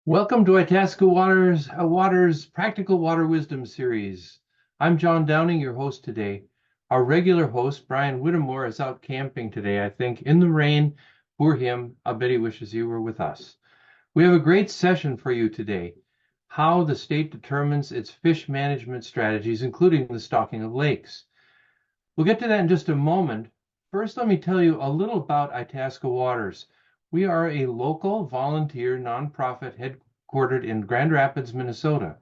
Welcome to Itasca Water's Practical Water Wisdom Series. I'm John Downing, your host today. Our regular host, Brian Whittemore, is out camping today, I think, in the rain. Poor him. I bet he wishes he were with us. We have a great session for you today. How the state determines its fish management strategies, including the stocking of lakes. We'll get to that in just a moment. First, let me tell you a little about Itasca Waters. We are a local volunteer nonprofit headquartered in Grand Rapids, Minnesota.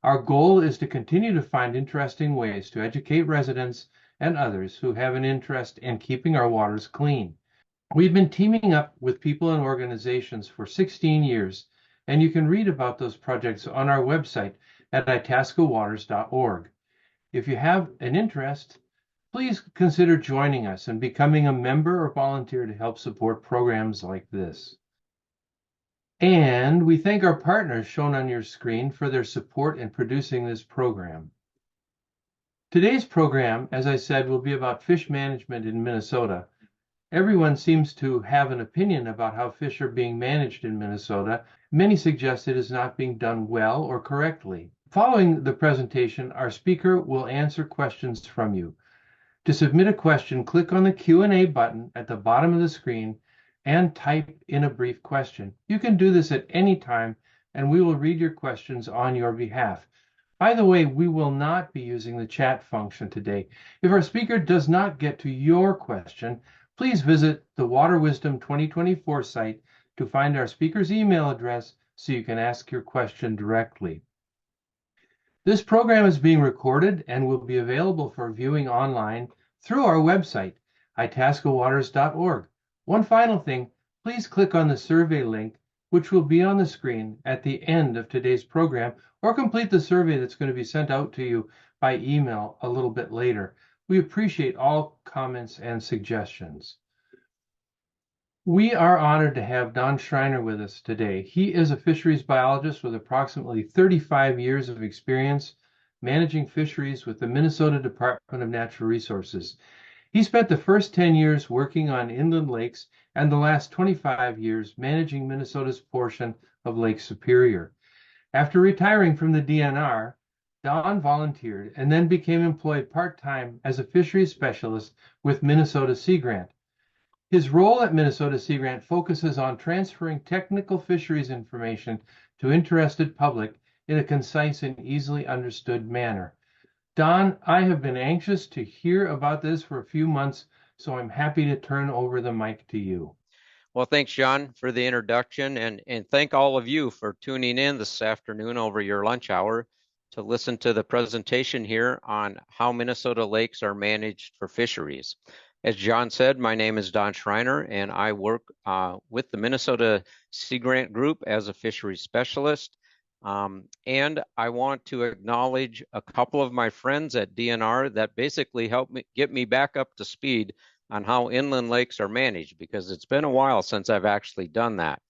Our goal is to continue to find interesting ways to educate residents and others who have an interest in keeping our waters clean. We've been teaming up with people and organizations for 16 years, and you can read about those projects on our website at itascawaters.org. If you have an interest, please consider joining us and becoming a member or volunteer to help support programs like this. And we thank our partners shown on your screen for their support in producing this program. Today's program, as I said, will be about fish management in Minnesota. Everyone seems to have an opinion about how fish are being managed in Minnesota. Many suggest it is not being done well or correctly. Following the presentation, our speaker will answer questions from you. To submit a question, click on the Q&A button at the bottom of the screen and type in a brief question. You can do this at any time, and we will read your questions on your behalf. By the way, we will not be using the chat function today. If our speaker does not get to your question, please visit the Water Wisdom 2024 site to find our speaker's email address so you can ask your question directly. This program is being recorded and will be available for viewing online through our website, itascawaters.org. One final thing, please click on the survey link, which will be on the screen at the end of today's program, or complete the survey that's going to be sent out to you by email a little bit later. We appreciate all comments and suggestions. We are honored to have Don Schreiner with us today. He is a fisheries biologist with approximately 35 years of experience managing fisheries with the Minnesota Department of Natural Resources. He spent the first 10 years working on inland lakes and the last 25 years managing Minnesota's portion of Lake Superior. After retiring from the DNR, Don volunteered and then became employed part-time as a fisheries specialist with Minnesota Sea Grant. His role at Minnesota Sea Grant focuses on transferring technical fisheries information to interested public in a concise and easily understood manner. Don, I have been anxious to hear about this for a few months, so I'm happy to turn over the mic to you. Well, thanks, John, for the introduction, and thank all of you for tuning in this afternoon over your lunch hour to listen to the presentation here on how Minnesota lakes are managed for fisheries. As John said, my name is Don Schreiner, and I work with the Minnesota Sea Grant Group as a fisheries specialist. And I want to acknowledge a couple of my friends at DNR that basically helped me get me back up to speed on how inland lakes are managed, because it's been a while since I've actually done that.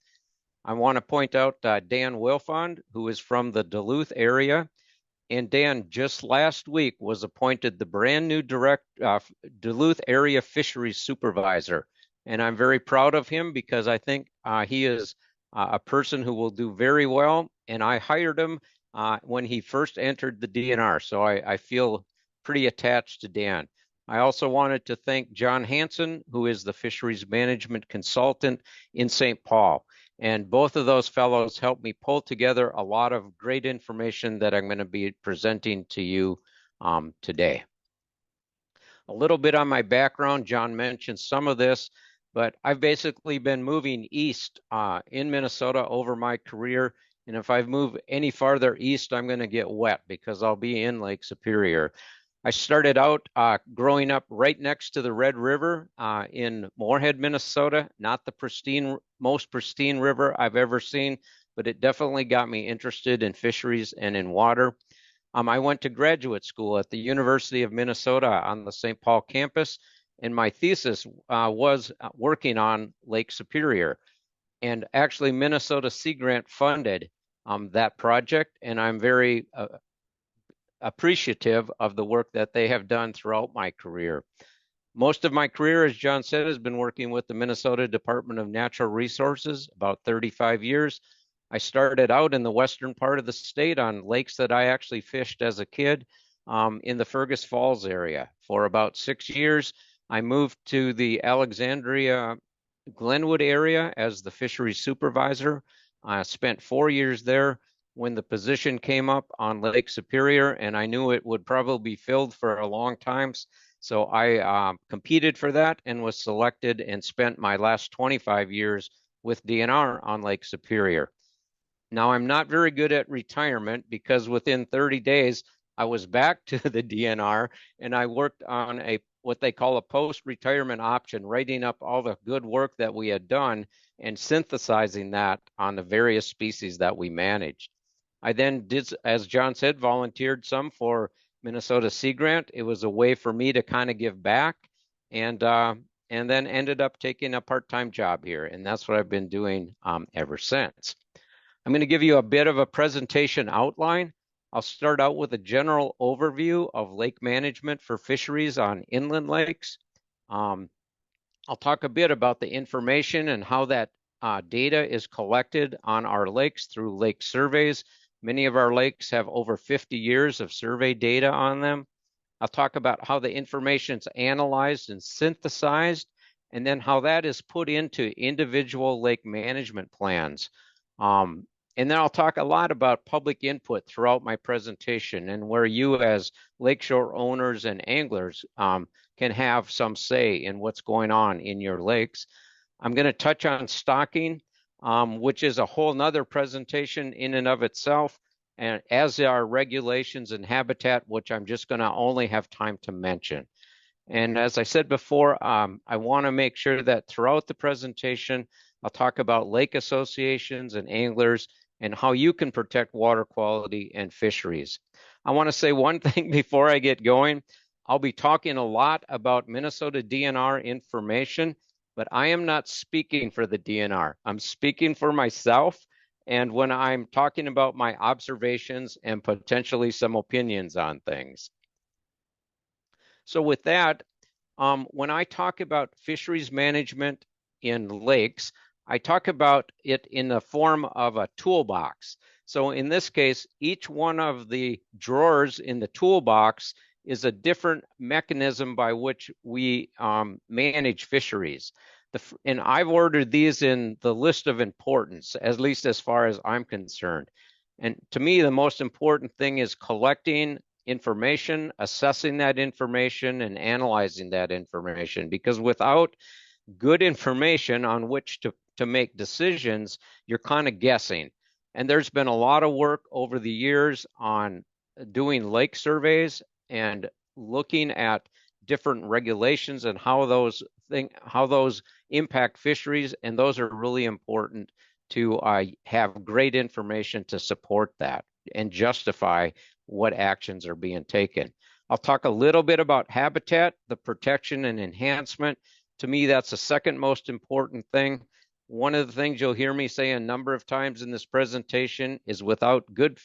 I want to point out Dan Wilfond, who is from the Duluth area. And Dan just last week was appointed the brand new Duluth area fisheries supervisor. And I'm very proud of him because I think he is a person who will do very well. And I hired him when he first entered the DNR. So I feel pretty attached to Dan. I also wanted to thank John Hansen, who is the fisheries management consultant in St. Paul. And both of those fellows helped me pull together a lot of great information that I'm going to be presenting to you today. A little bit on my background. John mentioned some of this, but I've basically been moving east in Minnesota over my career. And if I move any farther east, I'm going to get wet because I'll be in Lake Superior. I started out growing up right next to the Red River in Moorhead, Minnesota. Not the most pristine river I've ever seen, but it definitely got me interested in fisheries and in water. I went to graduate school at the University of Minnesota on the St. Paul campus, and my thesis was working on Lake Superior. And actually, Minnesota Sea Grant funded that project, and I'm very appreciative of the work that they have done throughout my career. Most of my career, as John said, has been working with the Minnesota Department of Natural Resources, about 35 years. I started out in the western part of the state on lakes that I actually fished as a kid in the Fergus Falls area. For about 6 years, I moved to the Alexandria Glenwood area as the fisheries supervisor. I spent 4 years there when the position came up on Lake Superior, and I knew it would probably be filled for a long time. So I competed for that and was selected and spent my last 25 years with DNR on Lake Superior. Now, I'm not very good at retirement because within 30 days, I was back to the DNR and I worked on what they call a post-retirement option, writing up all the good work that we had done and synthesizing that on the various species that we managed. I then did, as John said, volunteered some for Minnesota Sea Grant. It was a way for me to kind of give back and then ended up taking a part-time job here. And that's what I've been doing ever since. I'm going to give you a bit of a presentation outline. I'll start out with a general overview of lake management for fisheries on inland lakes. I'll talk a bit about the information and how that data is collected on our lakes through lake surveys. Many of our lakes have over 50 years of survey data on them. I'll talk about how the information is analyzed and synthesized, and then how that is put into individual lake management plans. And then I'll talk a lot about public input throughout my presentation and where you as lakeshore owners and anglers can have some say in what's going on in your lakes. I'm going to touch on stocking, which is a whole nother presentation in and of itself, and as are regulations and habitat, which I'm just going to only have time to mention. And as I said before, I want to make sure that throughout the presentation, I'll talk about lake associations and anglers and how you can protect water quality and fisheries. I want to say one thing before I get going. I'll be talking a lot about Minnesota DNR information, but I am not speaking for the DNR. I'm speaking for myself, and when I'm talking about my observations and potentially some opinions on things. So with that, when I talk about fisheries management in lakes, I talk about it in the form of a toolbox. So in this case, each one of the drawers in the toolbox is a different mechanism by which we manage fisheries. And I've ordered these in the list of importance, at least as far as I'm concerned. And to me, the most important thing is collecting information, assessing that information, and analyzing that information, because without good information on which to make decisions, you're kind of guessing. And there's been a lot of work over the years on doing lake surveys and looking at different regulations and how those impact fisheries, and those are really important to have great information to support that and justify what actions are being taken. I'll talk a little bit about habitat, the protection and enhancement. To me, that's the second most important thing. One of the things you'll hear me say a number of times in this presentation is without good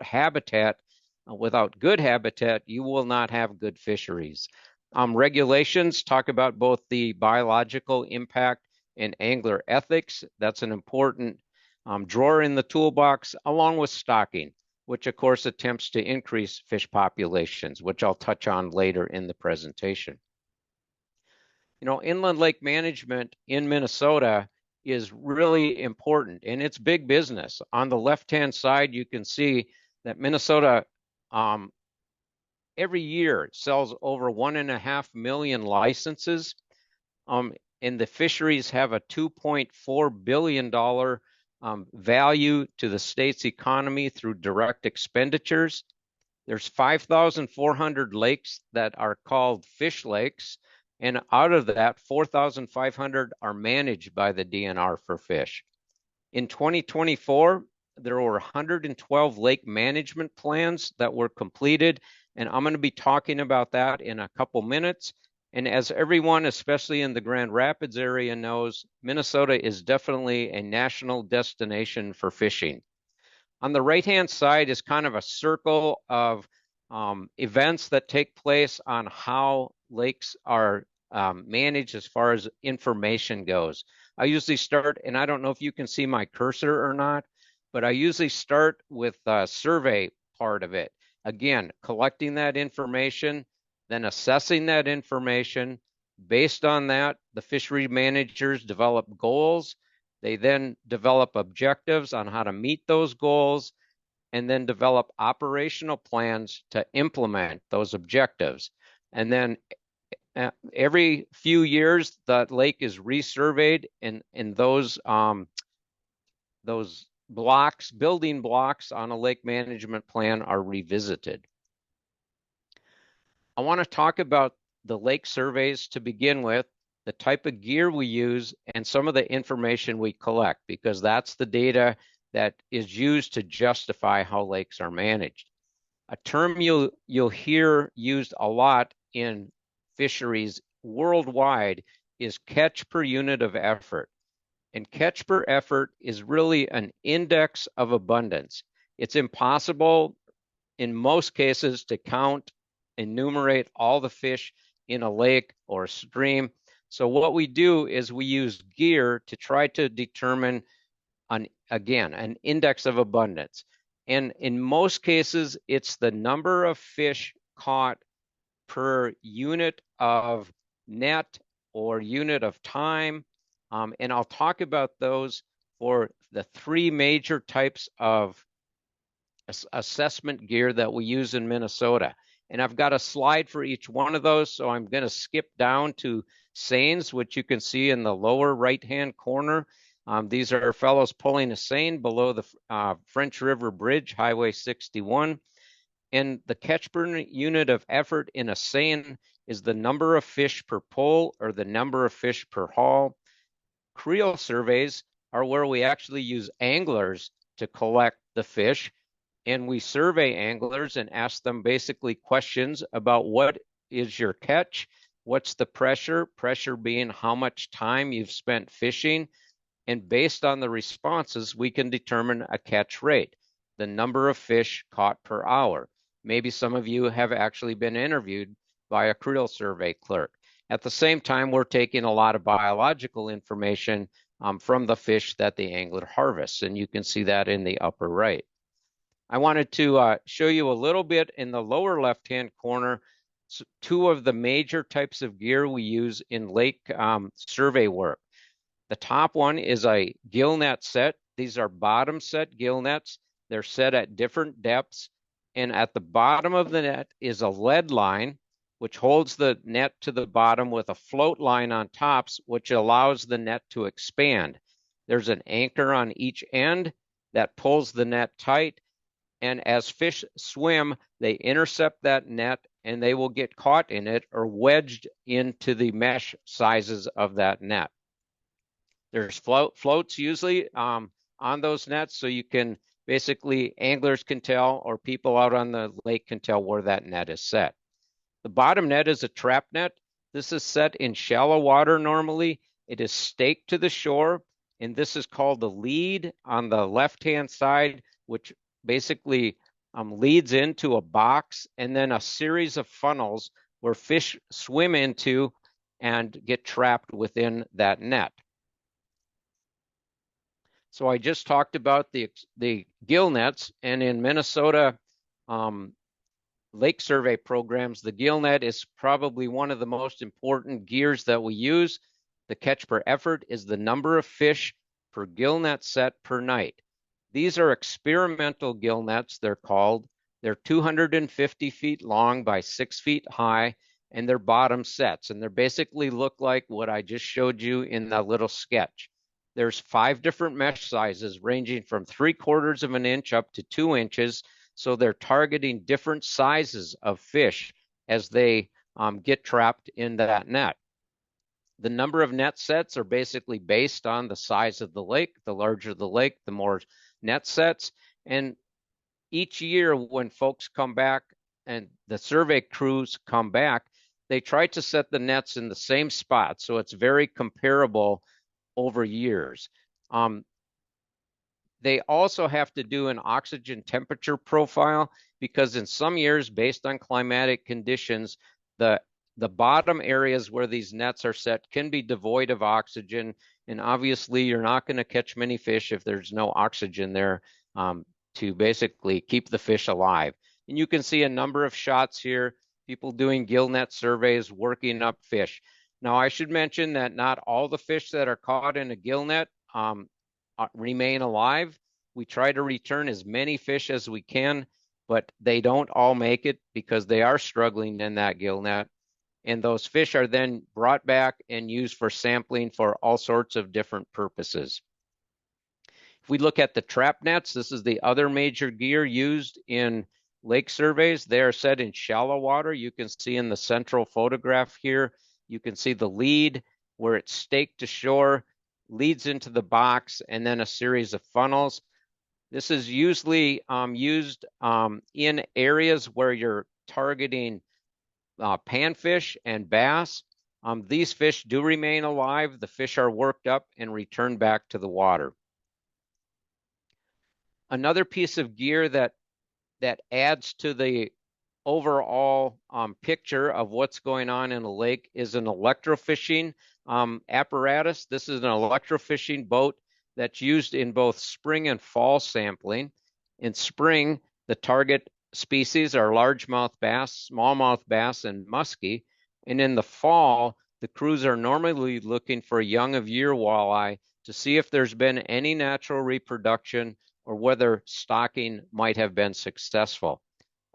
habitat, you will not have good fisheries. Regulations talk about both the biological impact and angler ethics. That's an important drawer in the toolbox, along with stocking, which of course attempts to increase fish populations, which I'll touch on later in the presentation. You know, inland lake management in Minnesota is really important, and it's big business. On the left-hand side, you can see that Minnesota every year sells over 1.5 million licenses, and the fisheries have a $2.4 billion value to the state's economy through direct expenditures. There's 5,400 lakes that are called fish lakes, and out of that, 4,500 are managed by the DNR for fish. In 2024, there were 112 lake management plans that were completed, and I'm going to be talking about that in a couple minutes. And as everyone, especially in the Grand Rapids area, knows, Minnesota is definitely a national destination for fishing. On the right-hand side is kind of a circle of events that take place on how lakes are managed as far as information goes. I usually start, and I don't know if you can see my cursor or not, but I usually start with the survey part of it. Again, collecting that information, then assessing that information. Based on that, the fishery managers develop goals. They then develop objectives on how to meet those goals, and then develop operational plans to implement those objectives. And then every few years, the lake is resurveyed, and those blocks, building blocks on a lake management plan are revisited. I want to talk about the lake surveys to begin with, the type of gear we use, and some of the information we collect, because that's the data that is used to justify how lakes are managed. A term you'll hear used a lot in fisheries worldwide is catch per unit of effort. And catch per effort is really an index of abundance. It's impossible in most cases to count, enumerate all the fish in a lake or a stream. So what we do is we use gear to try to determine, an index of abundance. And in most cases, it's the number of fish caught per unit of net or unit of time. And I'll talk about those for the three major types of assessment gear that we use in Minnesota. And I've got a slide for each one of those, so I'm going to skip down to seines, which you can see in the lower right-hand corner. These are fellows pulling a seine below the French River Bridge, Highway 61. And the catch per unit of effort in a seine is the number of fish per pull or the number of fish per haul. Creel surveys are where we actually use anglers to collect the fish. And we survey anglers and ask them basically questions about what is your catch, what's the pressure being how much time you've spent fishing. And based on the responses, we can determine a catch rate, the number of fish caught per hour. Maybe some of you have actually been interviewed by a creel survey clerk. At the same time, we're taking a lot of biological information from the fish that the angler harvests, and you can see that in the upper right. I wanted to show you a little bit in the lower left-hand corner, two of the major types of gear we use in lake survey work. The top one is a gill net set. These are bottom set gill nets. They're set at different depths. And at the bottom of the net is a lead line, which holds the net to the bottom with a float line on tops, which allows the net to expand. There's an anchor on each end that pulls the net tight. And as fish swim, they intercept that net and they will get caught in it or wedged into the mesh sizes of that net. There's floats usually on those nets, so you can basically, anglers can tell, or people out on the lake can tell where that net is set. The bottom net is a trap net. This is set in shallow water normally. It is staked to the shore, and this is called the lead on the left-hand side, which basically leads into a box and then a series of funnels where fish swim into and get trapped within that net. So I just talked about the gill nets, and in Minnesota lake survey programs, the gill net is probably one of the most important gears that we use. The catch per effort is the number of fish per gill net set per night. These are experimental gill nets, they're called. They're 250 feet long by 6 feet high, and they're bottom sets. And they basically look like what I just showed you in that little sketch. There's 5 different mesh sizes ranging from 3/4 of an inch up to 2 inches. So they're targeting different sizes of fish as they get trapped in that net. The number of net sets are basically based on the size of the lake. The larger the lake, the more net sets. And each year when folks come back and the survey crews come back, they try to set the nets in the same spot. So it's very comparable over years. They also have to do an oxygen temperature profile because in some years, based on climatic conditions, the bottom areas where these nets are set can be devoid of oxygen. And obviously, you're not going to catch many fish if there's no oxygen there. to basically keep the fish alive. And you can see a number of shots here, people doing gill net surveys, working up fish. Now, I should mention that not all the fish that are caught in a gill net remain alive. We try to return as many fish as we can, but they don't all make it because they are struggling in that gill net. And those fish are then brought back and used for sampling for all sorts of different purposes. If we look at the trap nets, this is the other major gear used in lake surveys. They are set in shallow water. You can see in the central photograph here, you can see the lead where it's staked to shore, leads into the box, and then a series of funnels. This is usually used in areas where you're targeting panfish and bass. These fish do remain alive. The fish are worked up and returned back to the water. Another piece of gear that adds to the overall picture of what's going on in a lake is an electrofishing apparatus. This is an electrofishing boat that's used in both spring and fall sampling. In spring, the target species are largemouth bass, smallmouth bass, and muskie. And in the fall, the crews are normally looking for young of year walleye to see if there's been any natural reproduction or whether stocking might have been successful.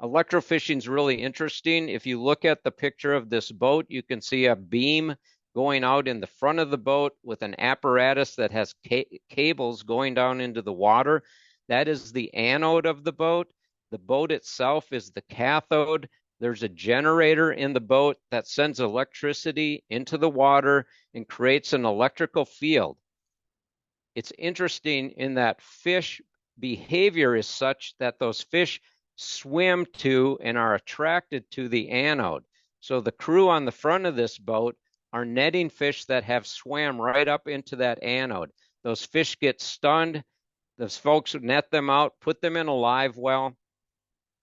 Electrofishing is really interesting. If you look at the picture of this boat, you can see a beam going out in the front of the boat with an apparatus that has cables going down into the water. That is the anode of the boat. The boat itself is the cathode. There's a generator in the boat that sends electricity into the water and creates an electrical field. It's interesting in that fish behavior is such that those fish swim to and are attracted to the anode. So the crew on the front of this boat are netting fish that have swam right up into that anode. Those fish get stunned. Those folks net them out, put them in a live well.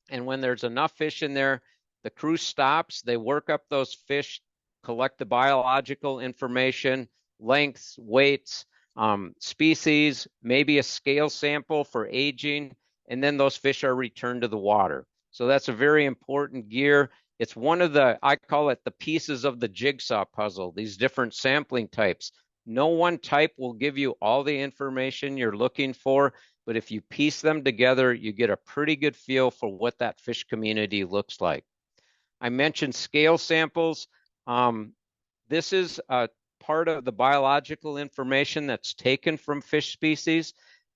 And when there's enough fish in there, the crew stops. They work up those fish, collect the biological information, lengths, weights, species, maybe a scale sample for aging, and then those fish are returned to the water. So that's a very important gear. It's one of the, I call it the pieces of the jigsaw puzzle, these different sampling types. No one type will give you all the information you're looking for, but if you piece them together, you get a pretty good feel for what that fish community looks like. I mentioned scale samples. This is a part of the biological information that's taken from fish species.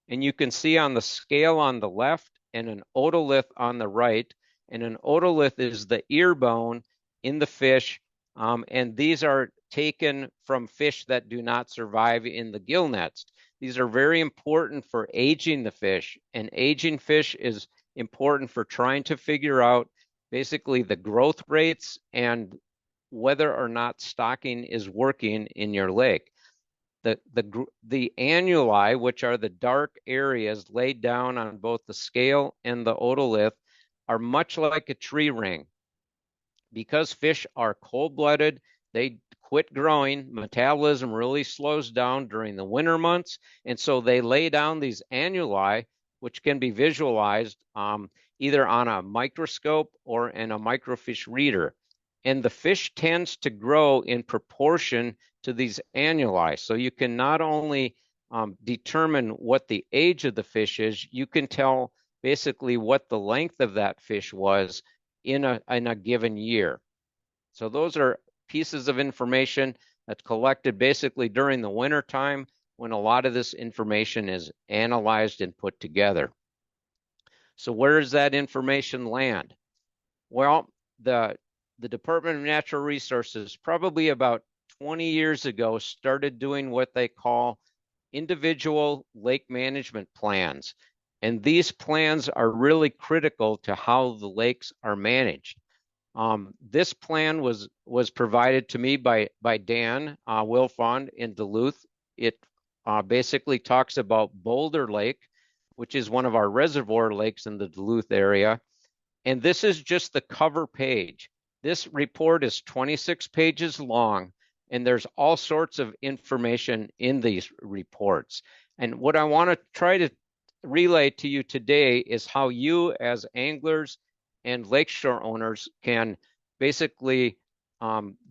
And you can see on the scale on the left and an otolith on the right. And an otolith is the ear bone in the fish. And these are taken from fish that do not survive in the gill nets. These are very important for aging the fish. And aging fish is important for trying to figure out basically the growth rates and whether or not stocking is working in your lake. The annuli, which are the dark areas laid down on both the scale and the otolith, are much like a tree ring. Because fish are cold-blooded, they quit growing. Metabolism really slows down during the winter months, and so they lay down these annuli, which can be visualized either on a microscope or in a microfiche reader. And the fish tends to grow in proportion to these annuli. So you can not only determine what the age of the fish is, you can tell basically what the length of that fish was in a given year. So those are pieces of information that's collected basically during the winter time when a lot of this information is analyzed and put together. So where does that information land? Well, the Department of Natural Resources probably about 20 years ago started doing what they call individual lake management plans. And these plans are really critical to how the lakes are managed. This plan was provided to me by Dan Wilfond in Duluth. It basically talks about Boulder Lake, which is one of our reservoir lakes in the Duluth area. And this is just the cover page. This report is 26 pages long, and there's all sorts of information in these reports. And what I want to try to relay to you today is how you as anglers and lakeshore owners can basically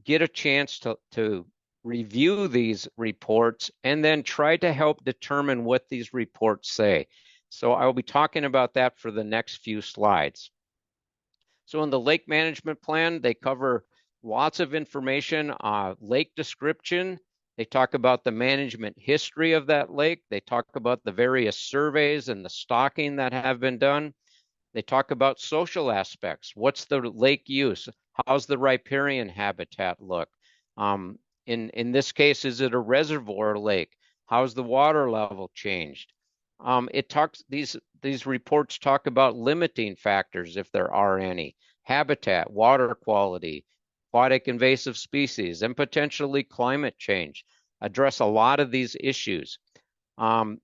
get a chance to review these reports and then try to help determine what these reports say. So I will be talking about that for the next few slides. So in the lake management plan, they cover lots of information, lake description. They talk about the management history of that lake. They talk about the various surveys and the stocking that have been done. They talk about social aspects. What's the lake use? How's the riparian habitat look? In this case, is it a reservoir lake? How's the water level changed? These reports talk about limiting factors, if there are any, habitat, water quality, aquatic invasive species, and potentially climate change. Address a lot of these issues. And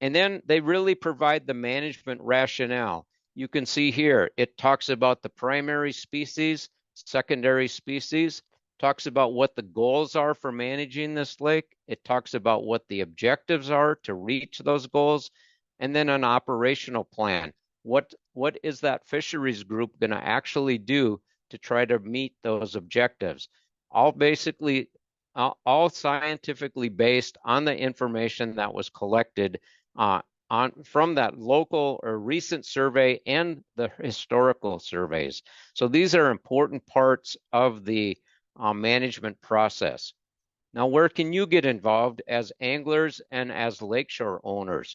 then they really provide the management rationale. You can see here, it talks about the primary species, secondary species, talks about what the goals are for managing this lake. It talks about what the objectives are to reach those goals, and then an operational plan. What is that fisheries group going to actually do to try to meet those objectives? All basically, all scientifically based on the information that was collected from that local or recent survey and the historical surveys. So these are important parts of the management process. Now, where can you get involved as anglers and as lakeshore owners?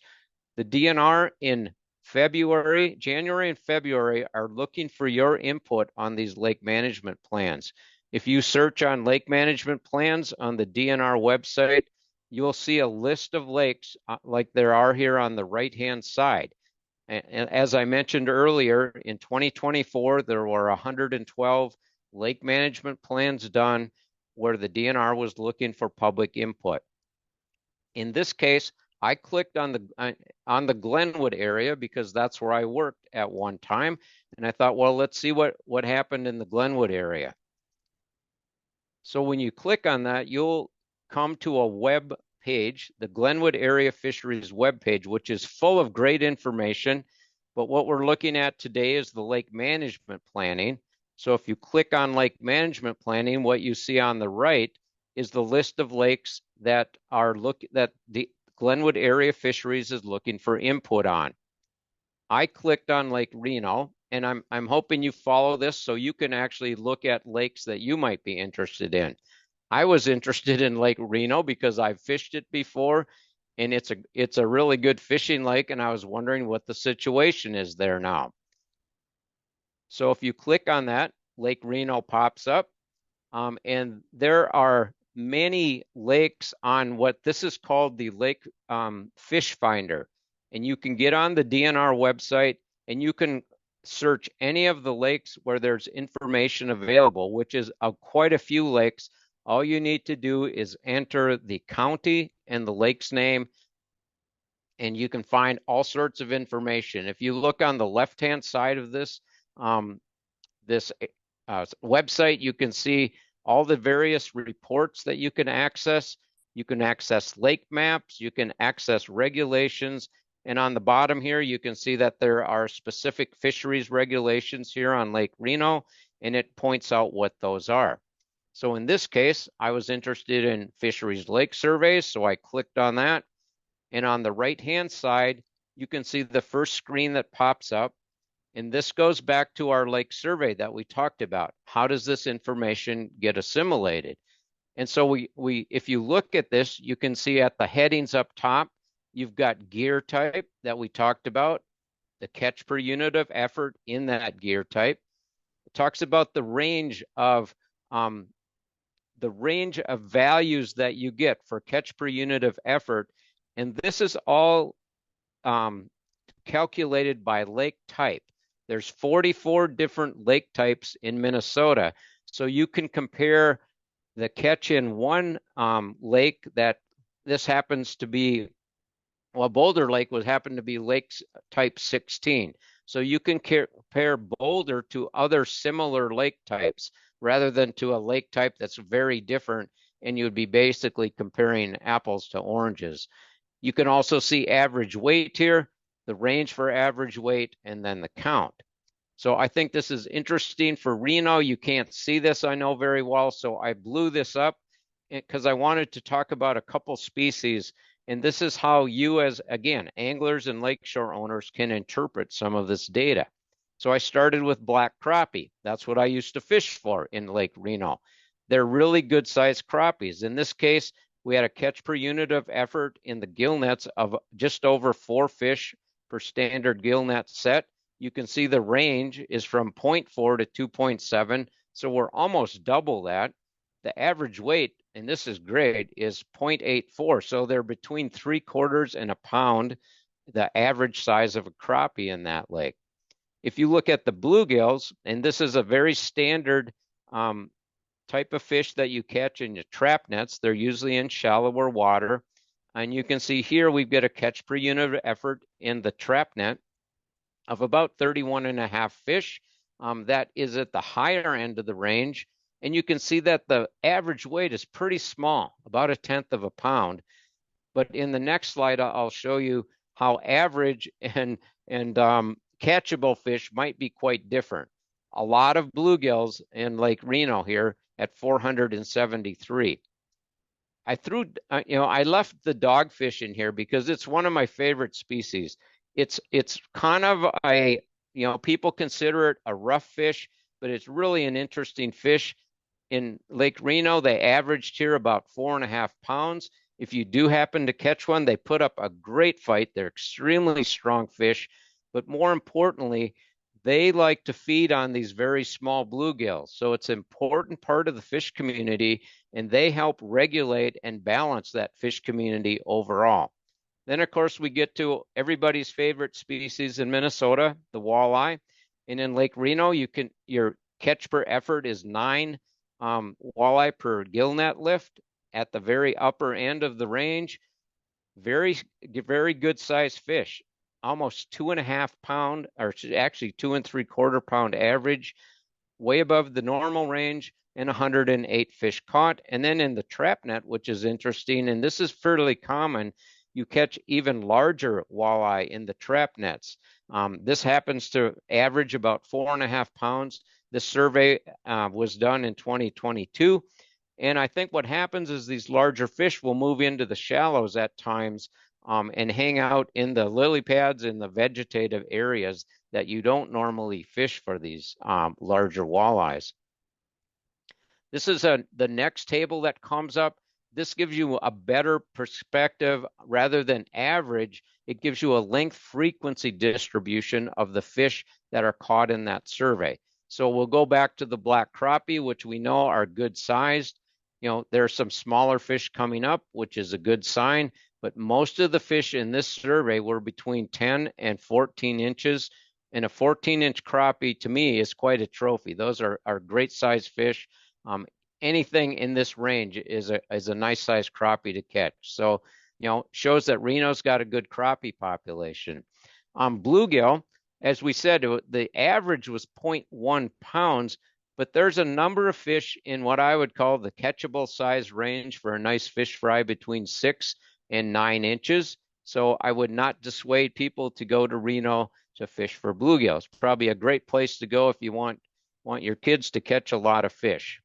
The DNR in January and February are looking for your input on these lake management plans. If you search on lake management plans on the DNR website, you'll see a list of lakes like there are here on the right-hand side. And as I mentioned earlier, in 2024, there were 112 lake management plans done where the DNR was looking for public input. In this case, I clicked on the Glenwood area because that's where I worked at one time. And I thought, well, let's see what happened in the Glenwood area. So when you click on that, you'll come to a web page, the Glenwood Area Fisheries web page, which is full of great information. But what we're looking at today is the lake management planning. So if you click on lake management planning, what you see on the right is the list of lakes that the Glenwood Area Fisheries is looking for input on. I clicked on Lake Reno, and I'm hoping you follow this so you can actually look at lakes that you might be interested in. I was interested in Lake Reno because I've fished it before, and it's a really good fishing lake, and I was wondering what the situation is there now. So if you click on that, Lake Reno pops up, and there are many lakes on what this is called the Lake Fish Finder. And you can get on the DNR website and you can search any of the lakes where there's information available, which is quite a few lakes. All you need to do is enter the county and the lake's name, and you can find all sorts of information. If you look on the left-hand side of this website, you can see all the various reports that you can access. You can access lake maps, you can access regulations, and on the bottom here, you can see that there are specific fisheries regulations here on Lake Reno, and it points out what those are. So in this case, I was interested in fisheries lake surveys, so I clicked on that. And on the right-hand side, you can see the first screen that pops up. And this goes back to our lake survey that we talked about. How does this information get assimilated? And so if you look at this, you can see at the headings up top, you've got gear type that we talked about, the catch per unit of effort in that gear type. It talks about the range of values that you get for catch per unit of effort. And this is all calculated by lake type. There's 44 different lake types in Minnesota. So you can compare the catch in one lake that this happens to be, well, Boulder Lake happened to be lake type 16. So you can compare Boulder to other similar lake types rather than to a lake type that's very different, and you'd be basically comparing apples to oranges. You can also see average weight here. the range for average weight, and then the count. So I think this is interesting for Reno. You can't see this, I know very well, so I blew this up because I wanted to talk about a couple species. And this is how you as, again, anglers and lakeshore owners can interpret some of this data. So I started with black crappie. That's what I used to fish for in Lake Reno. They're really good sized crappies. In this case, we had a catch per unit of effort in the gill nets of just over 4 fish per standard gill net set. You can see the range is from 0.4 to 2.7, so we're almost double that. The average weight, and this is great, is 0.84, so they're between 3/4 and a pound, the average size of a crappie in that lake. If you look at the bluegills, and this is a very standard type of fish that you catch in your trap nets, they're usually in shallower water, and you can see here we've got a catch per unit of effort in the trap net of about 31.5 fish. That is at the higher end of the range. And you can see that the average weight is pretty small, about 1/10 of a pound. But in the next slide, I'll show you how average and catchable fish might be quite different. A lot of bluegills in Lake Reno here at 473. I left the dogfish in here because it's one of my favorite species. It's kind of a, people consider it a rough fish, but it's really an interesting fish. In Lake Reno, they averaged here about 4.5 pounds. If you do happen to catch one, they put up a great fight. They're extremely strong fish, but more importantly, they like to feed on these very small bluegills. So it's an important part of the fish community, and they help regulate and balance that fish community overall. Then, of course, we get to everybody's favorite species in Minnesota, the walleye. And in Lake Reno, your catch per effort is 9 walleye per gill net lift at the very upper end of the range. Very, very good sized fish, almost 2.5 pound, or actually 2 3/4 pound average, way above the normal range, and 108 fish caught. And then in the trap net, which is interesting, and this is fairly common, you catch even larger walleye in the trap nets. This happens to average about 4.5 pounds. This survey was done in 2022. And I think what happens is these larger fish will move into the shallows at times and hang out in the lily pads in the vegetative areas that you don't normally fish for these larger walleyes. This is the next table that comes up. This gives you a better perspective rather than average. It gives you a length frequency distribution of the fish that are caught in that survey. So we'll go back to the black crappie, which we know are good sized. There are some smaller fish coming up, which is a good sign, but most of the fish in this survey were between 10 and 14 inches. And a 14-inch crappie to me is quite a trophy. Those are great sized fish. Anything in this range is a nice sized crappie to catch. So, shows that Reno's got a good crappie population. Bluegill, as we said, the average was 0.1 pounds, but there's a number of fish in what I would call the catchable size range for a nice fish fry between 6 and 9 inches. So I would not dissuade people to go to Reno to fish for bluegills. Probably a great place to go if you want your kids to catch a lot of fish.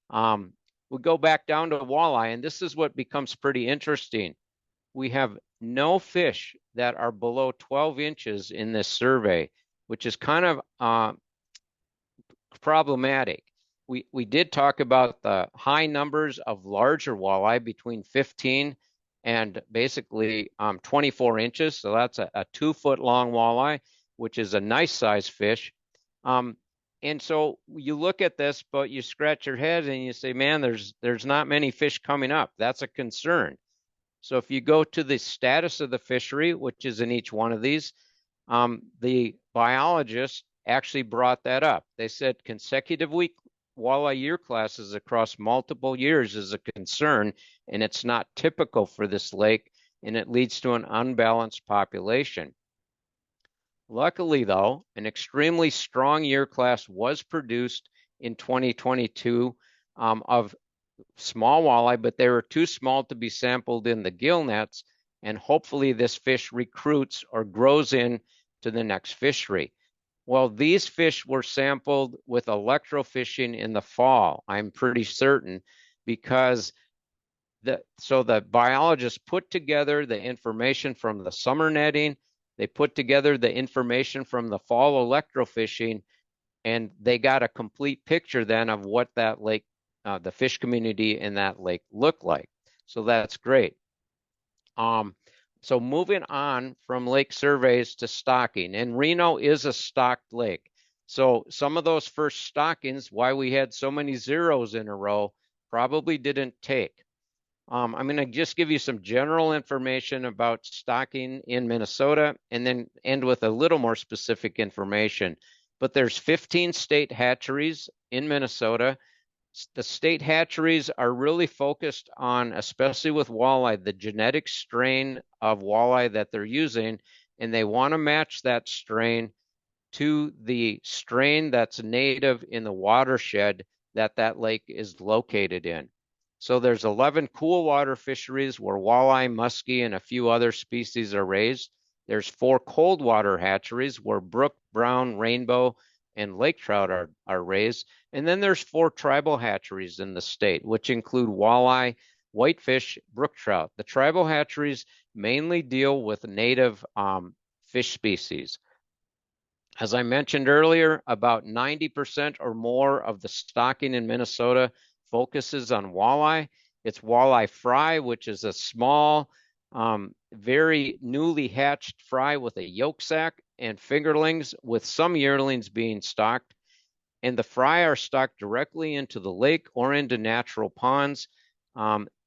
We go back down to walleye, and this is what becomes pretty interesting. We have no fish that are below 12 inches in this survey, which is kind of problematic. We did talk about the high numbers of larger walleye between 15 and basically 24 inches. So that's a 2-foot long walleye, which is a nice size fish. And so you look at this, but you scratch your head and you say, man, there's not many fish coming up. That's a concern. So if you go to the status of the fishery, which is in each one of these, the biologist actually brought that up. They said consecutive week walleye year classes across multiple years is a concern, and it's not typical for this lake, and it leads to an unbalanced population. Luckily, though, an extremely strong year class was produced in 2022 of small walleye, but they were too small to be sampled in the gill nets. and hopefully this fish recruits or grows in to the next fishery. Well, these fish were sampled with electrofishing in the fall, I'm pretty certain, because the biologists put together the information from the summer netting, they put together the information from the fall electrofishing, and they got a complete picture then of what that lake, the fish community in that lake looked like. So that's great. So moving on from lake surveys to stocking, and Reno is a stocked lake. So some of those first stockings, why we had so many zeros in a row, probably didn't take. I'm going to just give you some general information about stocking in Minnesota and then end with a little more specific information. But there's 15 state hatcheries in Minnesota. The state hatcheries are really focused on, especially with walleye, the genetic strain of walleye that they're using, and they want to match that strain to the strain that's native in the watershed that that lake is located in. So there's 11 cool water fisheries where walleye, muskie, and a few other species are raised. There's 4 cold water hatcheries where brook, brown, rainbow, and lake trout are raised. And then there's 4 tribal hatcheries in the state, which include walleye, whitefish, brook trout. The tribal hatcheries mainly deal with native fish species. As I mentioned earlier, about 90% or more of the stocking in Minnesota focuses on walleye. It's walleye fry, which is a small, very newly hatched fry with a yolk sac, and fingerlings, with some yearlings being stocked. And the fry are stocked directly into the lake or into natural ponds,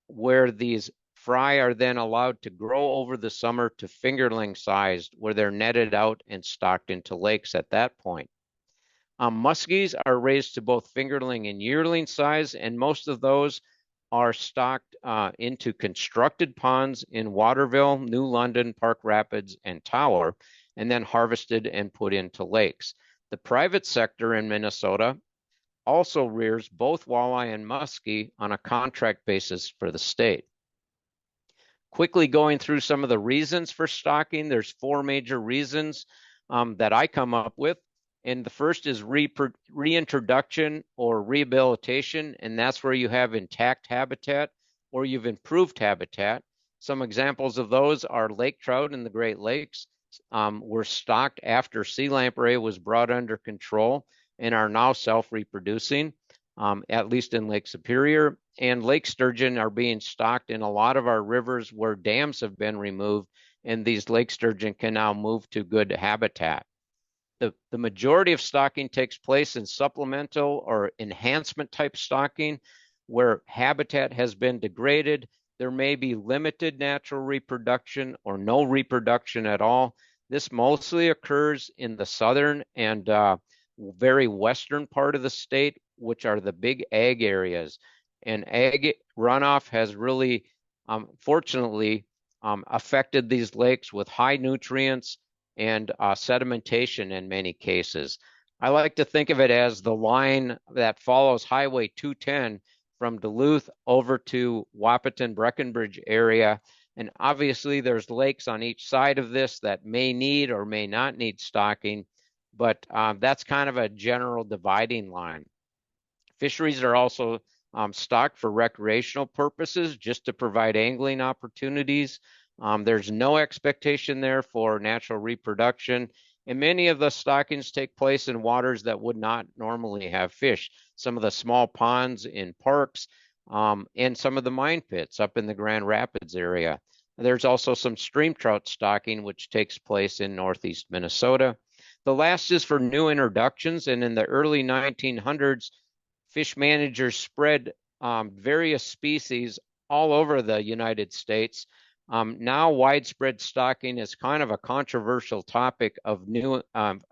where these fry are then allowed to grow over the summer to fingerling sized, where they're netted out and stocked into lakes at that point. Muskies are raised to both fingerling and yearling size, and most of those are stocked into constructed ponds in Waterville, New London, Park Rapids, and Tower, and then harvested and put into lakes. The private sector in Minnesota also rears both walleye and muskie on a contract basis for the state. Quickly going through some of the reasons for stocking, there's 4 major reasons that I come up with. And the first is reintroduction or rehabilitation, and that's where you have intact habitat or you've improved habitat. Some examples of those are lake trout in the Great Lakes were stocked after sea lamprey was brought under control and are now self-reproducing, at least in Lake Superior. And lake sturgeon are being stocked in a lot of our rivers where dams have been removed, and these lake sturgeon can now move to good habitat. The majority of stocking takes place in supplemental or enhancement type stocking, where habitat has been degraded. There may be limited natural reproduction or no reproduction at all. This mostly occurs in the southern and very western part of the state, which are the big ag areas. And ag runoff has really, fortunately, affected these lakes with high nutrients and sedimentation in many cases. I like to think of it as the line that follows Highway 210 from Duluth over to Wahpeton, Breckenridge area. And obviously there's lakes on each side of this that may need or may not need stocking, but that's kind of a general dividing line. Fisheries are also stocked for recreational purposes, just to provide angling opportunities. There's no expectation there for natural reproduction, and many of the stockings take place in waters that would not normally have fish. Some of the small ponds in parks and some of the mine pits up in the Grand Rapids area. There's also some stream trout stocking, which takes place in northeast Minnesota. The last is for new introductions, and in the early 1900s, fish managers spread various species all over the United States. Now widespread stocking is kind of a controversial topic of new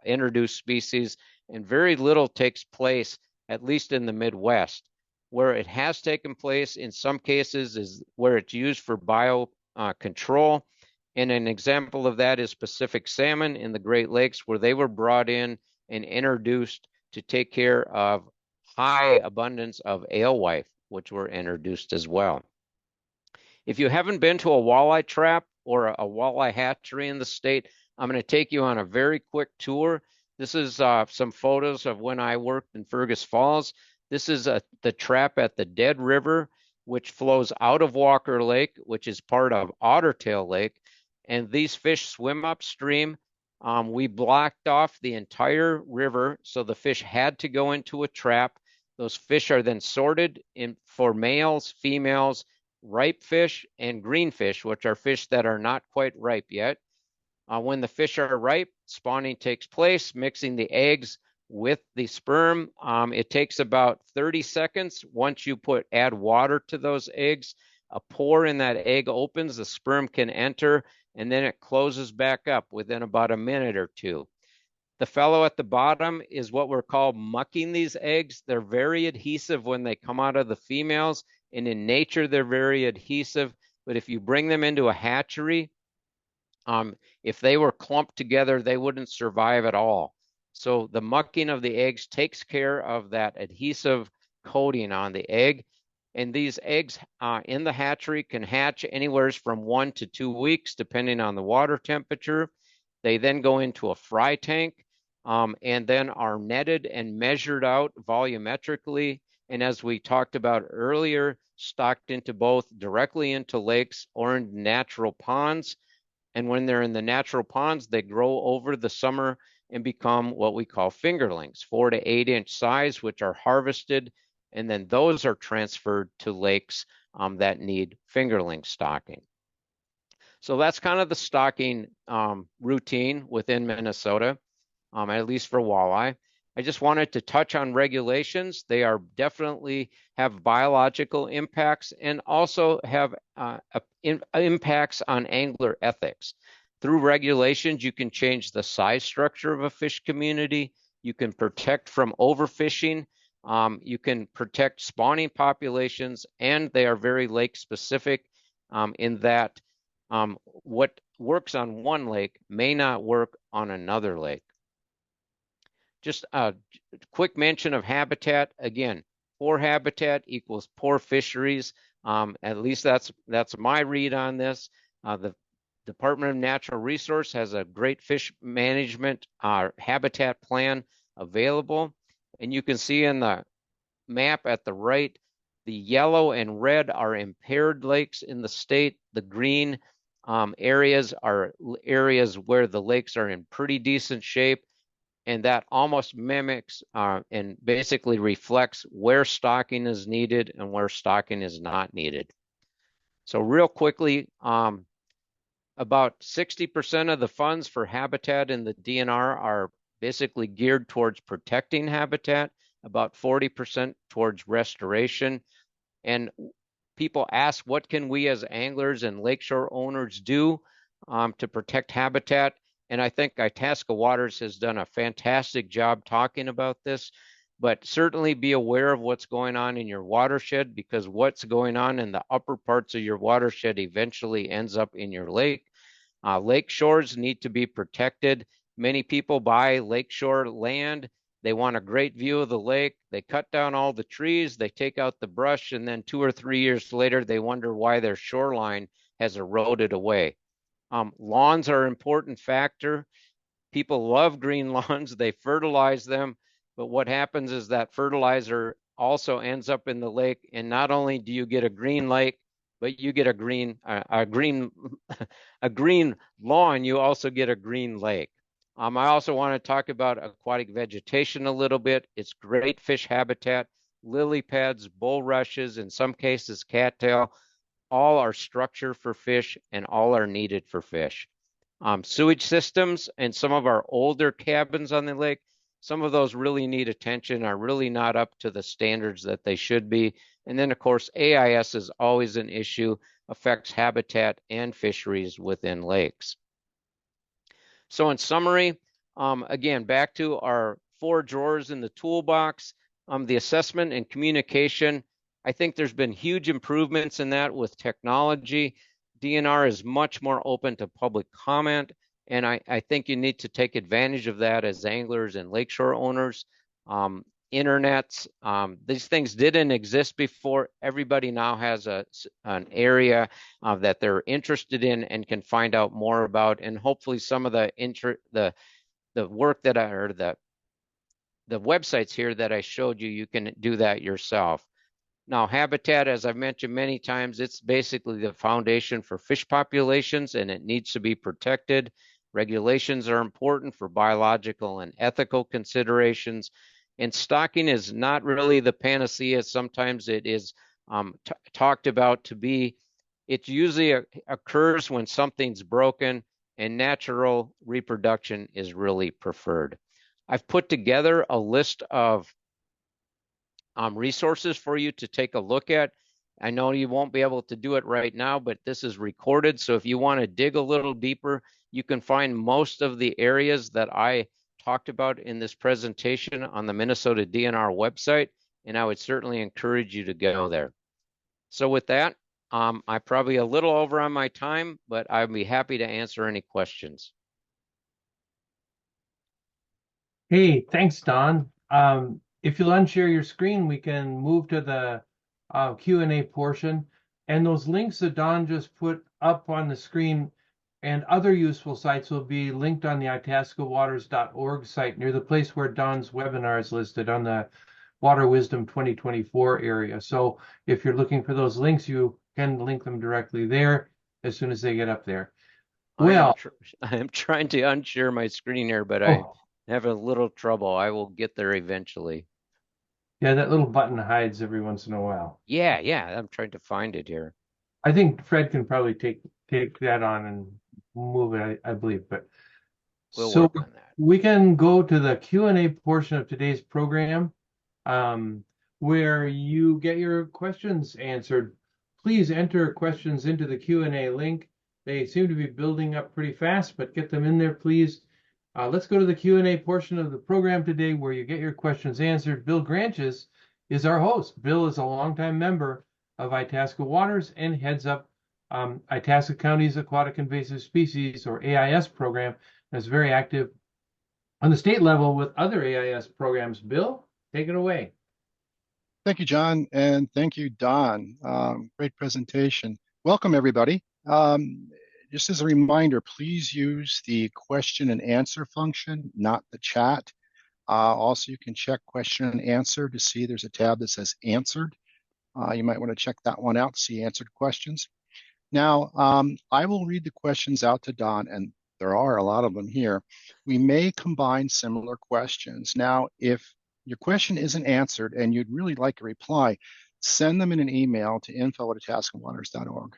introduced species, and very little takes place, at least in the Midwest. Where it has taken place in some cases is where it's used for bio control. And an example of that is Pacific salmon in the Great Lakes, where they were brought in and introduced to take care of high abundance of alewife, which were introduced as well. If you haven't been to a walleye trap or a walleye hatchery in the state, I'm going to take you on a very quick tour. This is some photos of when I worked in Fergus Falls. This is the trap at the Dead River, which flows out of Walker Lake, which is part of Ottertail Lake. And these fish swim upstream. We blocked off the entire river, so the fish had to go into a trap. Those fish are then sorted for males, females, ripe fish, and green fish, which are fish that are not quite ripe yet. When the fish are ripe, spawning takes place, mixing the eggs with the sperm. It takes about 30 seconds. Once you add water to those eggs, a pore in that egg opens, the sperm can enter, and then it closes back up within about a minute or two. The fellow at the bottom is what we're called mucking these eggs. They're very adhesive when they come out of the females, and in nature, they're very adhesive. But if you bring them into a hatchery, if they were clumped together, they wouldn't survive at all. So the mucking of the eggs takes care of that adhesive coating on the egg. And these eggs in the hatchery can hatch anywhere from 1 to 2 weeks, depending on the water temperature. They then go into a fry tank and then are netted and measured out volumetrically. And as we talked about earlier, stocked into both directly into lakes or in natural ponds. And when they're in the natural ponds, they grow over the summer and become what we call fingerlings, 4 to 8 inch size, which are harvested. And then those are transferred to lakes that need fingerling stocking. So that's kind of the stocking routine within Minnesota, at least for walleye. I just wanted to touch on regulations. They are definitely have biological impacts and also have impacts on angler ethics. Through regulations, you can change the size structure of a fish community. You can protect from overfishing. You can protect spawning populations, and they are very lake specific in that what works on one lake may not work on another lake. Just a quick mention of habitat. Again, poor habitat equals poor fisheries. At least that's my read on this. The Department of Natural Resource has a great fish management habitat plan available. And you can see in the map at the right, the yellow and red are impaired lakes in the state. The green areas are areas where the lakes are in pretty decent shape. And that almost mimics and basically reflects where stocking is needed and where stocking is not needed. So real quickly, about 60% of the funds for habitat in the DNR are basically geared towards protecting habitat, about 40% towards restoration. And people ask, what can we as anglers and lakeshore owners do to protect habitat? And I think Itasca Waters has done a fantastic job talking about this, but certainly be aware of what's going on in your watershed, because what's going on in the upper parts of your watershed eventually ends up in your lake. Lake shores need to be protected. Many people buy lakeshore land. They want a great view of the lake. They cut down all the trees, they take out the brush, and then 2 or 3 years later, they wonder why their shoreline has eroded away. Lawns are an important factor. People love green lawns. They fertilize them. But what happens is that fertilizer also ends up in the lake. And not only do you get a green lake, but you get a green lawn, you also get a green lake. I also want to talk about aquatic vegetation a little bit. It's great fish habitat, lily pads, bulrushes, in some cases cattail. All are structure for fish and all are needed for fish. Sewage systems and some of our older cabins on the lake, some of those really need attention, are really not up to the standards that they should be. And then, of course, AIS is always an issue, affects habitat and fisheries within lakes. So in summary, again, back to our 4 drawers in the toolbox, the assessment and communication. I think there's been huge improvements in that with technology. DNR is much more open to public comment, and I think you need to take advantage of that as anglers and lakeshore owners. internets. These things didn't exist before. Everybody now has an area that they're interested in and can find out more about. And hopefully some of the work that or the websites here that I showed you, you can do that yourself. Now, habitat, as I've mentioned many times, it's basically the foundation for fish populations and it needs to be protected. Regulations are important for biological and ethical considerations. And stocking is not really the panacea. Sometimes it is talked about to be. It usually occurs when something's broken and natural reproduction is really preferred. I've put together a list of resources for you to take a look at. I know you won't be able to do it right now, but this is recorded. So if you want to dig a little deeper, you can find most of the areas that I talked about in this presentation on the Minnesota DNR website, and I would certainly encourage you to go there. So with that, I'm probably a little over on my time, but I'd be happy to answer any questions. Hey, thanks, Don. If you'll unshare your screen, we can move to the Q&A portion. And those links that Don just put up on the screen and other useful sites will be linked on the itascawaters.org site near the place where Don's webinar is listed on the Water Wisdom 2024 area. So if you're looking for those links, you can link them directly there as soon as they get up there. Well, I am trying to unshare my screen here, but I have a little trouble. I will get there eventually. Yeah, that little button hides every once in a while. Yeah, I'm trying to find it here. I think Fred can probably take that on and move it, I believe. But we'll so work on that. we can go to the Q&A portion of today's program, where you get your questions answered. Please enter questions into the Q&A link. They seem to be building up pretty fast, but get them in there, please. Let's go to the Q&A portion of the program today where you get your questions answered. Bill Granches is our host. Bill is a longtime member of Itasca Waters and heads up Itasca County's Aquatic Invasive Species, or AIS program, that's very active on the state level with other AIS programs. Bill, take it away. Thank you, John, and thank you, Don. Great presentation. Welcome, everybody. Just as a reminder, please use the question and answer function, not the chat. Also, you can check question and answer to see there's a tab that says answered. You might want to check that one out, see answered questions. Now, I will read the questions out to Don, and there are a lot of them here. We may combine similar questions. Now, if your question isn't answered and you'd really like a reply, send them in an email to info@itascawaters.org.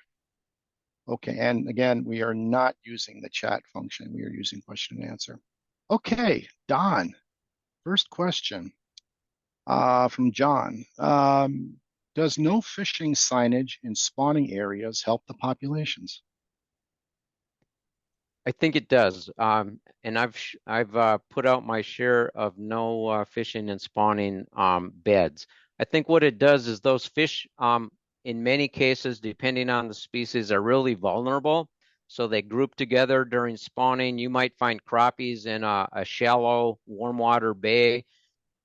Okay, and again, we are not using the chat function. We are using question and answer. Okay, Don, first question from John. Does no fishing signage in spawning areas help the populations? I think it does. And I've put out my share of no fishing and spawning beds. I think what it does is those fish, in many cases, depending on the species, are really vulnerable. So they group together during spawning. You might find crappies in a shallow warm water bay,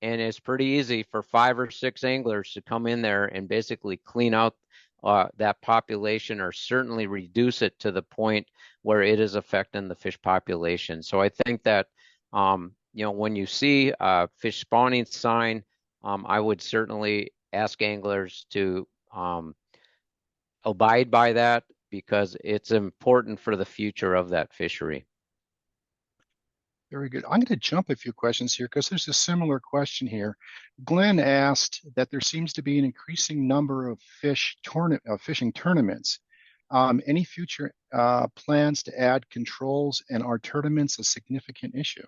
and it's pretty easy for 5 or 6 anglers to come in there and basically clean out that population, or certainly reduce it to the point where it is affecting the fish population. So I think that, when you see a fish spawning sign, I would certainly ask anglers to abide by that, because it's important for the future of that fishery. Very good. I'm going to jump a few questions here because there's a similar question here. Glenn asked that there seems to be an increasing number of fishing tournaments. Any future plans to add controls, and are tournaments a significant issue?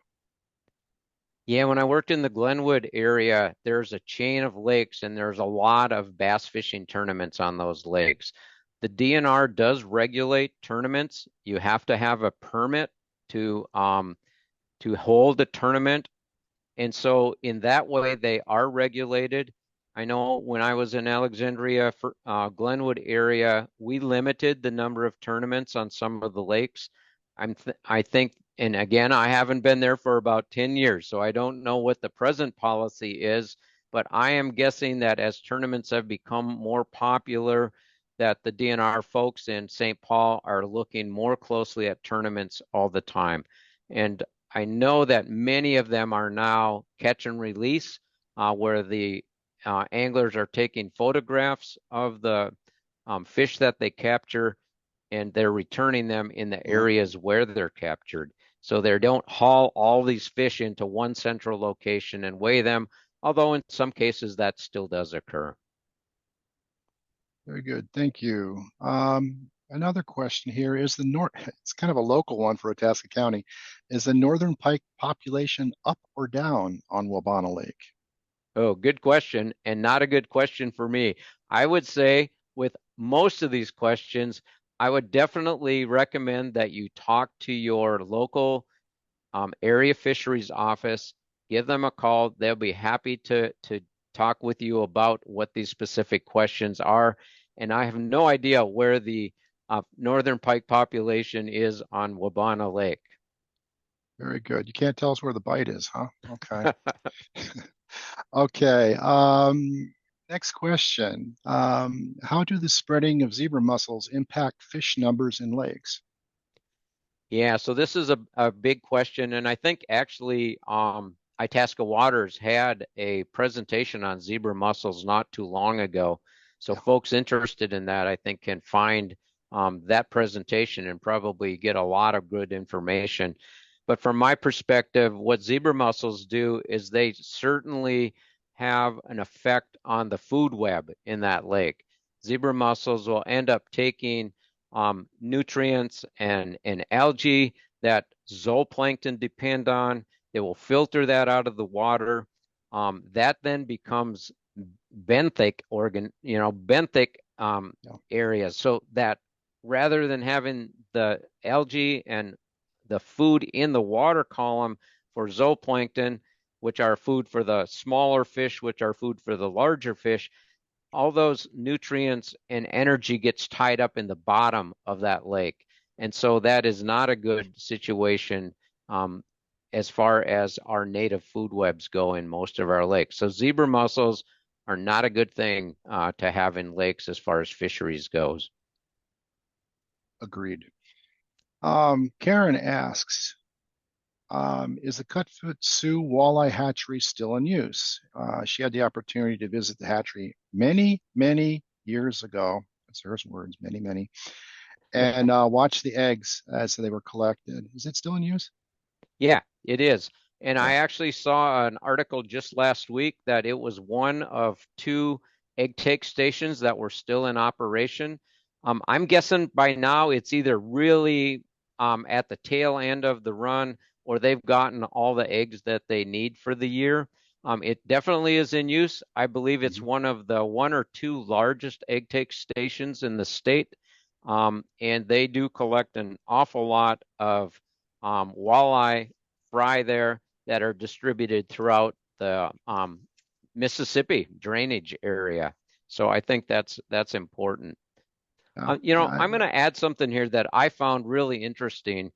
Yeah, when I worked in the Glenwood area, there's a chain of lakes and there's a lot of bass fishing tournaments on those lakes. The DNR does regulate tournaments. You have to have a permit to hold a tournament. And so in that way, they are regulated. I know when I was in Alexandria, for Glenwood area, we limited the number of tournaments on some of the lakes. I think And again, I haven't been there for about 10 years, so I don't know what the present policy is, but I am guessing that as tournaments have become more popular, that the DNR folks in St. Paul are looking more closely at tournaments all the time. And I know that many of them are now catch and release, where the anglers are taking photographs of the fish that they capture, and they're returning them in the areas where they're captured. So they don't haul all these fish into one central location and weigh them, although in some cases that still does occur. Very good. Thank you. Another question here is it's kind of a local one for Itasca County. Is the northern pike population up or down on Wabana Lake? Oh, good question, and not a good question for me. I would say with most of these questions, I would definitely recommend that you talk to your local area fisheries office, give them a call. They'll be happy to talk with you about what these specific questions are. And I have no idea where the northern pike population is on Wabana Lake. Very good. You can't tell us where the bite is, huh? Okay. Okay. Next question. How do the spreading of zebra mussels impact fish numbers in lakes? Yeah, so this is a big question, and I think actually Itasca Waters had a presentation on zebra mussels not too long ago. So Yeah. folks interested in that, I think, can find that presentation and probably get a lot of good information. But from my perspective, what zebra mussels do is they certainly have an effect on the food web in that lake. Zebra mussels will end up taking nutrients and algae that zooplankton depend on. They will filter that out of the water. That then becomes benthic areas. So that rather than having the algae and the food in the water column for zooplankton, which are food for the smaller fish, which are food for the larger fish, all those nutrients and energy gets tied up in the bottom of that lake. And so that is not a good situation as far as our native food webs go in most of our lakes. So zebra mussels are not a good thing to have in lakes as far as fisheries goes. Agreed. Karen asks, is the Cutfoot Sioux Walleye Hatchery still in use? She had the opportunity to visit the hatchery many, many years ago. That's her words, many, many, and watch the eggs as they were collected. Is it still in use? Yeah, it is. And I Yeah. actually saw an article just last week that it was one of 2 egg take stations that were still in operation. I'm guessing by now it's either really at the tail end of the run or they've gotten all the eggs that they need for the year. It definitely is in use. I believe it's one of the 1 or 2 largest egg take stations in the state. And they do collect an awful lot of walleye fry there that are distributed throughout the Mississippi drainage area. So I think that's important. Yeah. I'm going to add something here that I found really interesting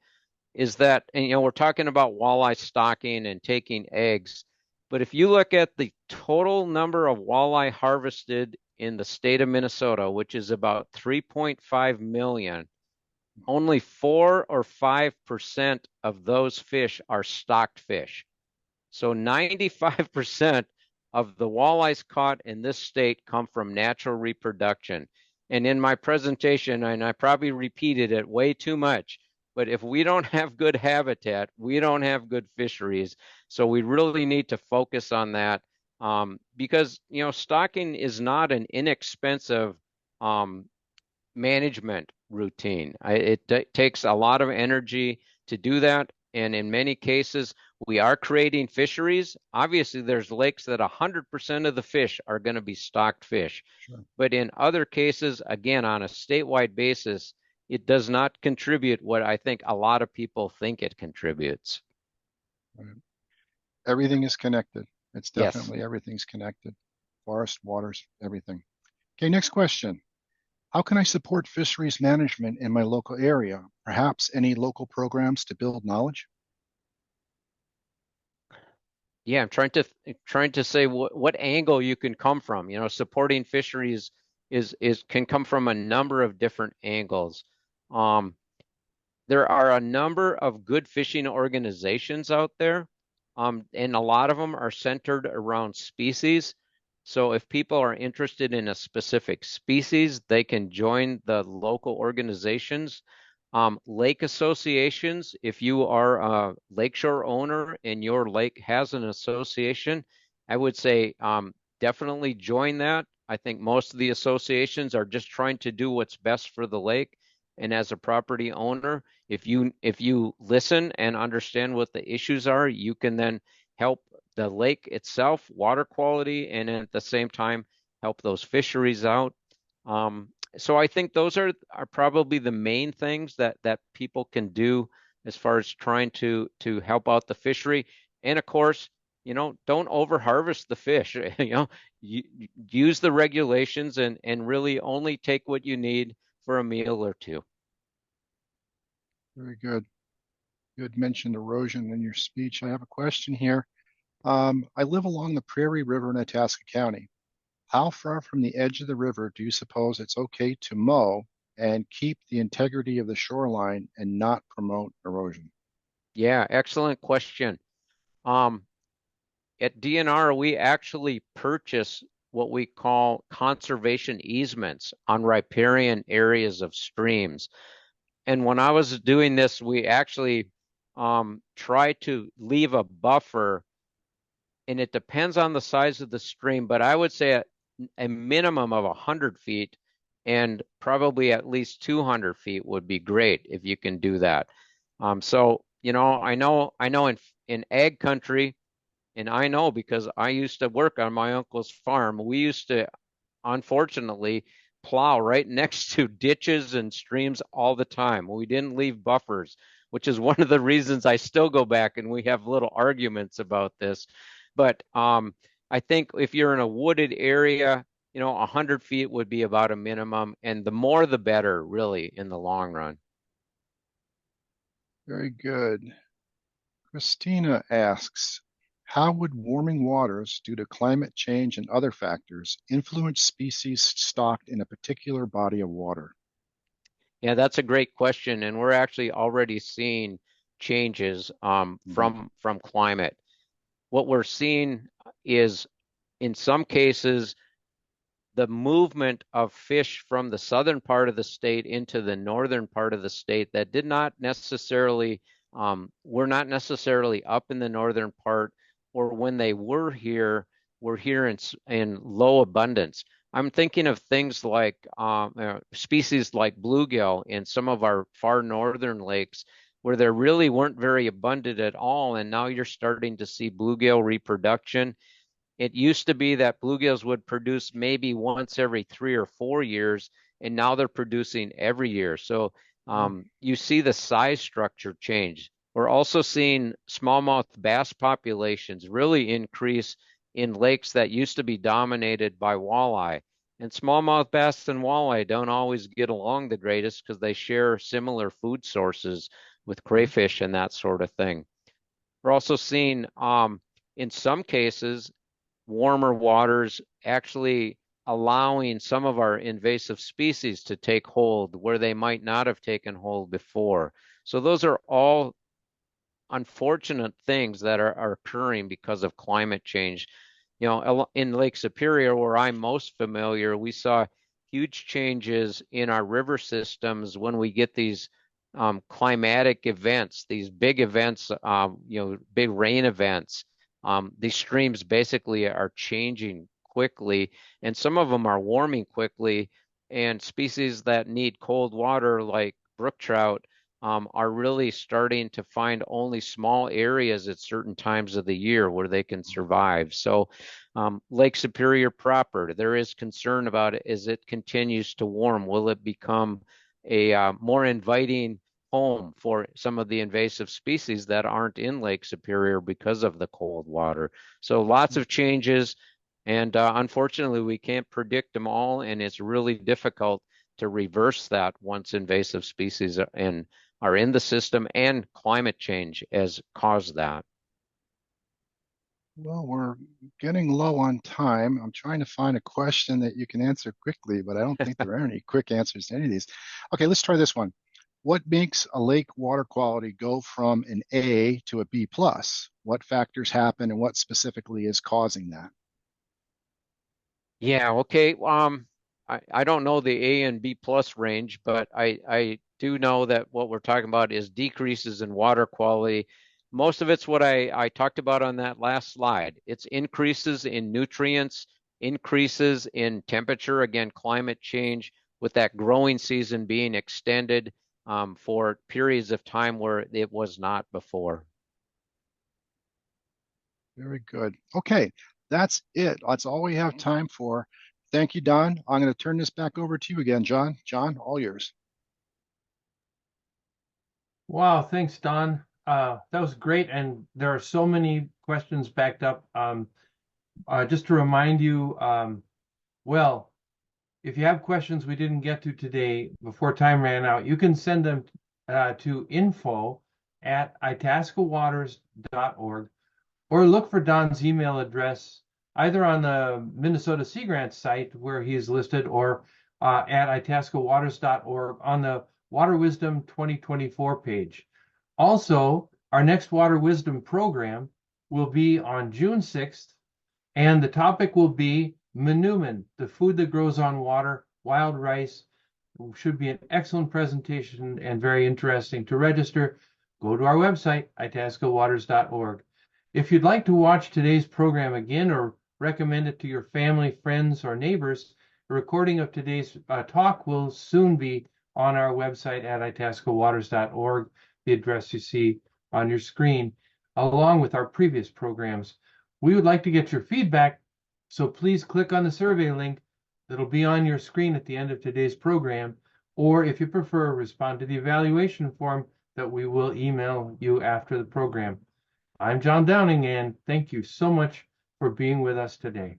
is that, and we're talking about walleye stocking and taking eggs, but if you look at the total number of walleye harvested in the state of Minnesota, which is about 3.5 million, only 4 or 5% of those fish are stocked fish. So 95% of the walleyes caught in this state come from natural reproduction. And in my presentation, and I probably repeated it way too much, but if we don't have good habitat, we don't have good fisheries. So we really need to focus on that because, stocking is not an inexpensive management routine. It takes a lot of energy to do that. And in many cases, we are creating fisheries. Obviously, there's lakes that 100% of the fish are going to be stocked fish. Sure. But in other cases, again, on a statewide basis, it does not contribute what I think a lot of people think it contributes. Right. Everything is connected. It's Yes. definitely everything's connected. Forest, waters, everything. Okay, next question. How can I support fisheries management in my local area? Perhaps any local programs to build knowledge? Yeah, I'm trying to say what angle you can come from. You know, supporting fisheries is can come from a number of different angles. Um, there are a number of good fishing organizations out there, and a lot of them are centered around species. So if people are interested in a specific species, they can join the local organizations. Lake associations, if you are a lakeshore owner and your lake has an association, I would say definitely join that. I think most of the associations are just trying to do what's best for the lake. And as a property owner, if you listen and understand what the issues are, you can then help the lake itself, water quality, and at the same time help those fisheries out. Um, so I think those are probably the main things that people can do as far as trying to help out the fishery. And of course, you know, don't over harvest the fish. You know, use the regulations and really only take what you need for a meal or two. Very good. You had mentioned erosion in your speech. I have a question here. I live along the Prairie River in Itasca County. How far from the edge of the river do you suppose it's okay to mow and keep the integrity of the shoreline and not promote erosion? Yeah, excellent question. Um, at DNR, we actually purchase what we call conservation easements on riparian areas of streams. And when I was doing this, we actually try to leave a buffer, and it depends on the size of the stream, but I would say a minimum of 100 feet and probably at least 200 feet would be great if you can do that. So, you know, I know in ag country, and I know because I used to work on my uncle's farm, we used to unfortunately plow right next to ditches and streams all the time. We didn't leave buffers, which is one of the reasons I still go back and we have little arguments about this. But I think if you're in a wooded area, you know, 100 feet would be about a minimum, and the more the better, really, in the long run. Very good. Christina asks, how would warming waters due to climate change and other factors influence species stocked in a particular body of water? Yeah, that's a great question, and we're actually already seeing changes Mhm. from climate. What we're seeing is, in some cases, the movement of fish from the southern part of the state into the northern part of the state that did not necessarily were not necessarily up in the northern part, or when they were here in low abundance. I'm thinking of things like species like bluegill in some of our far northern lakes where there really weren't very abundant at all, and now you're starting to see bluegill reproduction. It used to be that bluegills would produce maybe once every 3 or 4 years, and now they're producing every year. So you see the size structure change. We're also seeing smallmouth bass populations really increase in lakes that used to be dominated by walleye. And smallmouth bass and walleye don't always get along the greatest because they share similar food sources with Mhm. crayfish and that sort of thing. We're also seeing, in some cases, warmer waters actually allowing some of our invasive species to take hold where they might not have taken hold before. So those are all unfortunate things that are occurring because of climate change. You know, in Lake Superior, where I'm most familiar, we saw huge changes in our river systems when we get these climatic events, these big events, you know, big rain events. These streams basically are changing quickly, and some of them are warming quickly. And species that need cold water, like brook trout, are really starting to find only small areas at certain times of the year where they can survive. So, Lake Superior proper, there is concern about it as it continues to warm. Will it become a more inviting home for some of the invasive species that aren't in Lake Superior because of the cold water? So, lots of changes. And unfortunately, we can't predict them all, and it's really difficult to reverse that once invasive species are in the system and climate change has caused that. Well, we're getting low on time. I'm trying to find a question that you can answer quickly, but I don't think there are any quick answers to any of these. Okay, let's try this one. What makes a lake water quality go from an A to a B plus? What factors happen and what specifically is causing that? Yeah, okay. I don't know the A and B plus range, but I do know that what we're talking about is decreases in water quality. Most of it's what I talked about on that last slide. It's increases in nutrients, increases in temperature, again, climate change, with that growing season being extended for periods of time where it was not before. Very good. Okay, that's it. That's all we have time for. Thank you, Don. I'm going to turn this back over to you again, John. John, all yours. Wow, thanks, Don. That was great, and there are so many questions backed up. Just to remind you, well, if you have questions we didn't get to today before time ran out, you can send them to info@itascawaters.org, or look for Don's email address either on the Minnesota Sea Grant site where he is listed, or at itascawaters.org on the Water Wisdom 2024 page. Also, our next Water Wisdom program will be on June 6th, and the topic will be Manumin, the food that grows on water, wild rice. Should be an excellent presentation and very interesting. To register, go to our website, itascawaters.org. If you'd like to watch today's program again or recommend it to your family, friends, or neighbors, a recording of today's talk will soon be on our website at itascawaters.org, the address you see on your screen, along with our previous programs. We would like to get your feedback, so please click on the survey link that'll be on your screen at the end of today's program, or if you prefer, respond to the evaluation form that we will email you after the program. I'm John Downing, and thank you so much for being with us today.